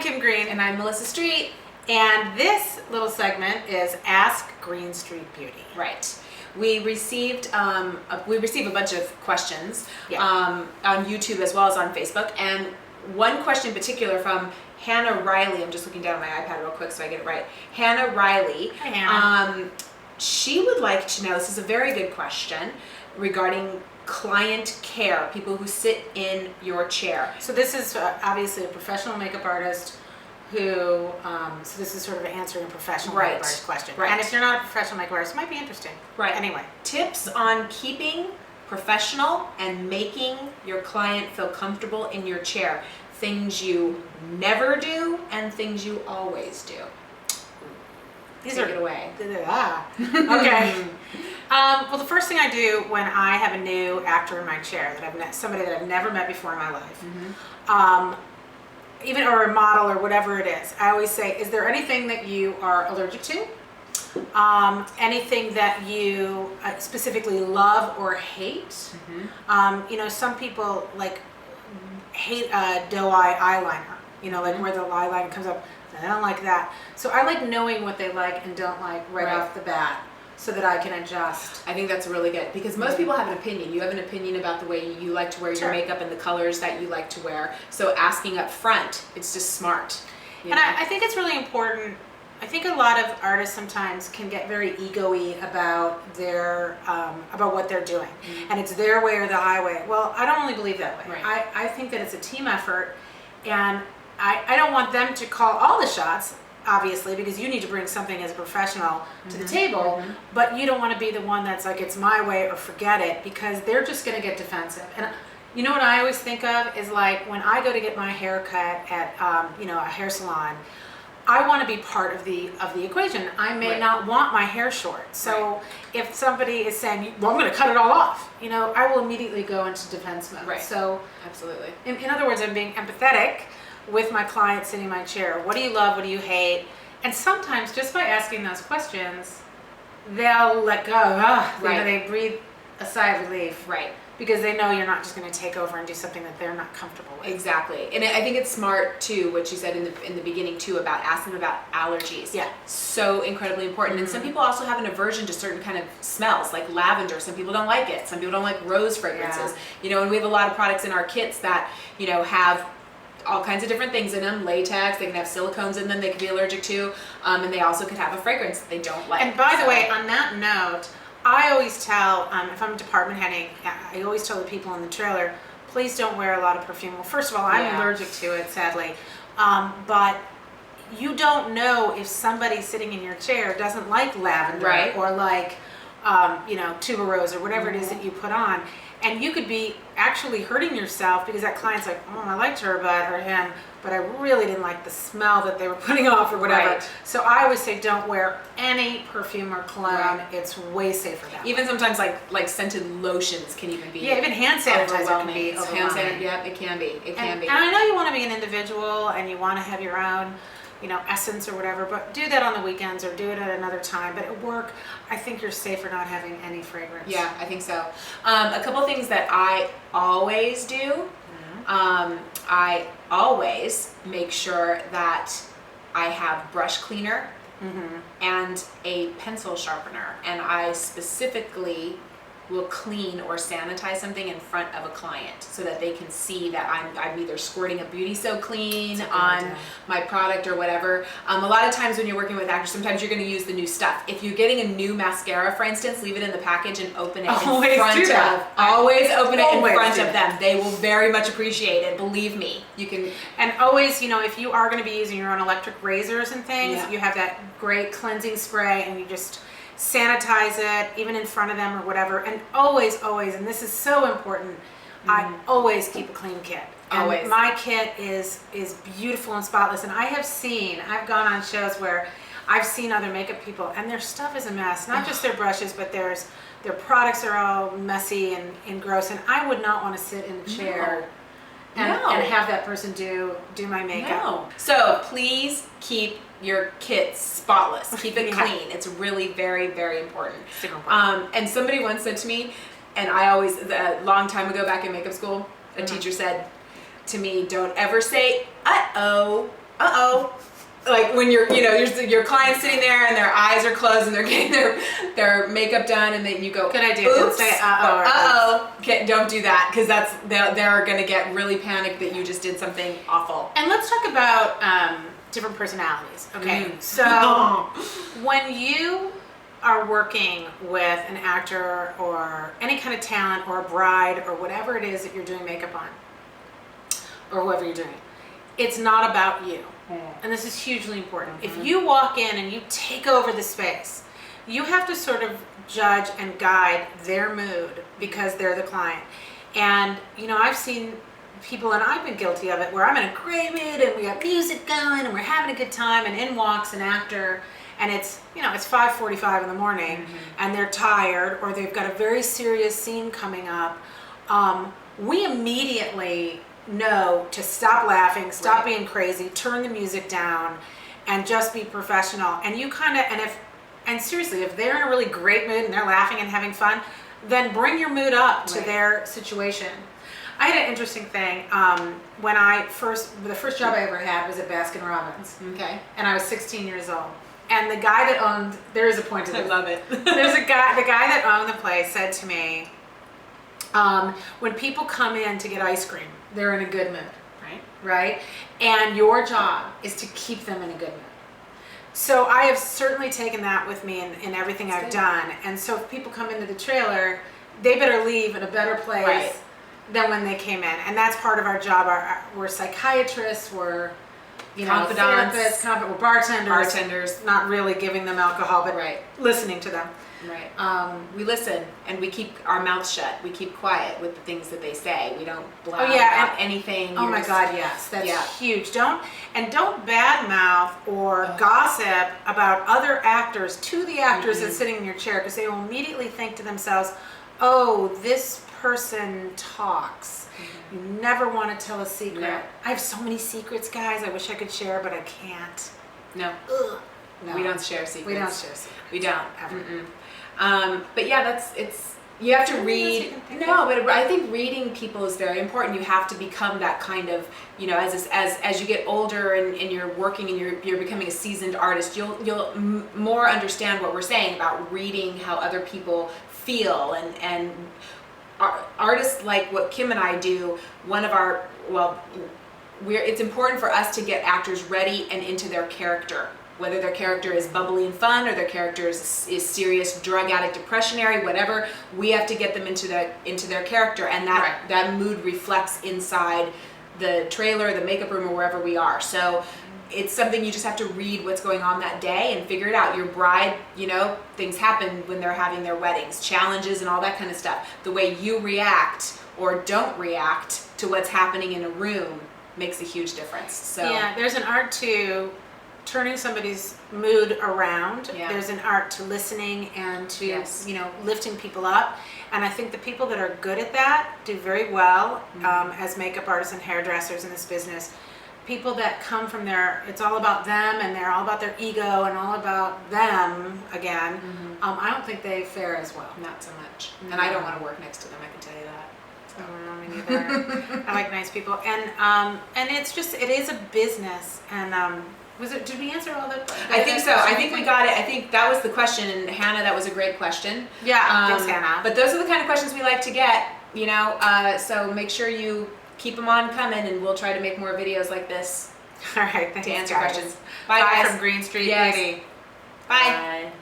Kim Greene. And I'm Melissa Street. And this little segment is Ask Greene Street Beauty. Right. We received a bunch of questions on YouTube as well as on Facebook. And one question in particular from Hannah Riley. I'm just looking down at my iPad real quick so I get it right. Hannah Riley. Hi, Hannah. She would like to know, this is a very good question, regarding client care, people who sit in your chair. So this is obviously a professional makeup artist who, so this is sort of answering a professional makeup artist question. Right. And if you're not a professional makeup artist, it might be interesting. Right. Anyway. Tips on keeping professional and making your client feel comfortable in your chair. Things you never do and things you always do. Take it away. Okay. Well, the first thing I do when I have a new actor in my chair that I've met, somebody that I've never met before in my life, even or a model or whatever it is, I always say, is there anything that you are allergic to? Anything that you specifically love or hate? You know, some people like hate doe eye eyeliner. You know, like where the eyeliner comes up. I don't like that. So I like knowing what they like and don't like right off the bat, so that I can adjust. I think that's really good because most people have an opinion. You have an opinion about the way you like to wear your makeup and the colors that you like to wear. So asking up front, it's just smart. And I think it's really important. I think a lot of artists sometimes can get very ego-y about their about what they're doing, and it's their way or the highway. Well, I don't really believe that way. I think that it's a team effort, and I don't want them to call all the shots, obviously, because you need to bring something as a professional to the table, but you don't want to be the one that's like, it's my way or forget it, because they're just going to get defensive. And you know what I always think of is like when I go to get my hair cut at you know, a hair salon, I want to be part of the equation. I may not want my hair short. So if somebody is saying, well, I'm going to cut it all off, you know, I will immediately go into defense mode. So absolutely. In other words, I'm being empathetic with my client sitting in my chair. What do you love? What do you hate? And sometimes just by asking those questions, they'll let go. You know, they breathe a sigh of relief. Because they know you're not just going to take over and do something that they're not comfortable with. Exactly. And I think it's smart too, what you said in the beginning too, about asking them about allergies. So incredibly important. And some people also have an aversion to certain kind of smells, like lavender. Some people don't like it. Some people don't like rose fragrances. You know, and we have a lot of products in our kits that, you know, have all kinds of different things in them. Latex, they can have silicones in them they can be allergic to, and they also could have a fragrance that they don't like. And by the way, on that note, I always tell, if I'm department heading, I always tell the people in the trailer, please don't wear a lot of perfume. Well, first of all, I'm allergic to it, sadly, but you don't know if somebody sitting in your chair doesn't like lavender or like, you know, tuberose or whatever it is that you put on. And you could be actually hurting yourself because that client's like, oh, I liked her, or him, but I really didn't like the smell that they were putting off or whatever. So I always say don't wear any perfume or cologne. It's way safer that Even sometimes like scented lotions can even be even hand sanitizer can be overwhelming. It can be. It can be. And I know you want to be an individual and you want to have your own, you know, essence or whatever, but do that on the weekends or do it at another time. But at work, I think you're safer not having any fragrance. Yeah, I think so. A couple of things that I always do. I always make sure that I have brush cleaner and a pencil sharpener, and I specifically will clean or sanitize something in front of a client so that they can see that I'm either squirting a Beauty So Clean on my product or whatever. A lot of times when you're working with actors, sometimes you're going to use the new stuff. If you're getting a new mascara, for instance, leave it in the package and open it in front of. Always open it in front of them. They will very much appreciate it. Believe me. You can. And always, you know, if you are going to be using your own electric razors and things, you have that great cleansing spray, and you just sanitize it even in front of them or whatever. And always, and this is so important, I always keep a clean kit. And my kit is beautiful and spotless. And I've gone on shows where I've seen other makeup people and their stuff is a mess. Not just their brushes, but their products are all messy and gross. And I would not want to sit in a chair and have that person do my makeup. So please keep your kit spotless. Keep it clean. It's really very, very important. And somebody once said to me, and I always, a long time ago back in makeup school, a teacher said to me, don't ever say, uh-oh, like when your client's sitting there and their eyes are closed and they're getting their makeup done, and then you go, good idea. oops, Don't say uh-oh. don't do that, because they're gonna get really panicked that you just did something awful. And let's talk about different personalities. Okay, so when you are working with an actor or any kind of talent or a bride or whatever it is that you're doing makeup on, or whoever you're doing, it's not about you. And this is hugely important. If you walk in and you take over the space, you have to sort of judge and guide their mood because they're the client. And, I've seen people, and I've been guilty of it, where I'm in a great mood and we got music going and we're having a good time, and in walks an actor, and it's 5:45 in the morning and they're tired, or they've got a very serious scene coming up. We immediately know to stop laughing, stop being crazy, turn the music down, and just be professional. And you and seriously, if they're in a really great mood and they're laughing and having fun, then bring your mood up to their situation. I had an interesting thing. When the first job I ever had was at Baskin Robbins. Okay. And I was 16 years old. And the guy that owned, there is a point to this. I love it. The guy that owned the place said to me, when people come in to get ice cream, they're in a good mood, right? And your job is to keep them in a good mood. So I have certainly taken that with me in everything I've done. And so if people come into the trailer, they better leave in a better place than when they came in. And that's part of our job. We're psychiatrists, we're confidants, therapists, we're bartenders. Not really giving them alcohol, but listening to them. Right. We listen and we keep our mouths shut. We keep quiet with the things that they say. We don't blab about anything. Oh my God, yes, that's huge. Don't badmouth or gossip about other actors to the actors that's sitting in your chair, because they will immediately think to themselves, "Oh, this person talks." You never want to tell a secret. No. I have so many secrets, guys. I wish I could share, but I can't. No. Ugh. No. We don't share secrets. We don't share secrets. We don't. Ever. But yeah, you have to read. No, but I think reading people is very important. You have to become that kind of, as you get older and you're working and you're becoming a seasoned artist, you'll more understand what we're saying about reading how other people feel, and artists like what Kim and I do. It's important for us to get actors ready and into their character. Whether their character is bubbly and fun, or their character is serious, drug addict, depressionary, whatever, we have to get them into their character, and that mood reflects inside the trailer, the makeup room, or wherever we are. So it's something you just have to read what's going on that day and figure it out. Your bride, things happen when they're having their weddings, challenges and all that kind of stuff. The way you react or don't react to what's happening in a room makes a huge difference. So yeah, there's an art to turning somebody's mood around. There's an art to listening and to lifting people up, and I think the people that are good at that do very well as makeup artists and hairdressers in this business. People that come from it's all about them, and they're all about their ego and all about them again. I don't think they fare as well. Not so much. And I don't want to work next to them, I can tell you that. So. Me neither. I like nice people, and it is a business, and did we answer all that? I think so. I think we got it. I think that was the question, and Hannah, that was a great question. Yeah, thanks, Hannah. But those are the kind of questions we like to get, so make sure you keep them on coming, and we'll try to make more videos like this. All right, thanks, to answer guys. questions. Bye guys. from Greene Street Yes. Beauty. Bye. Bye.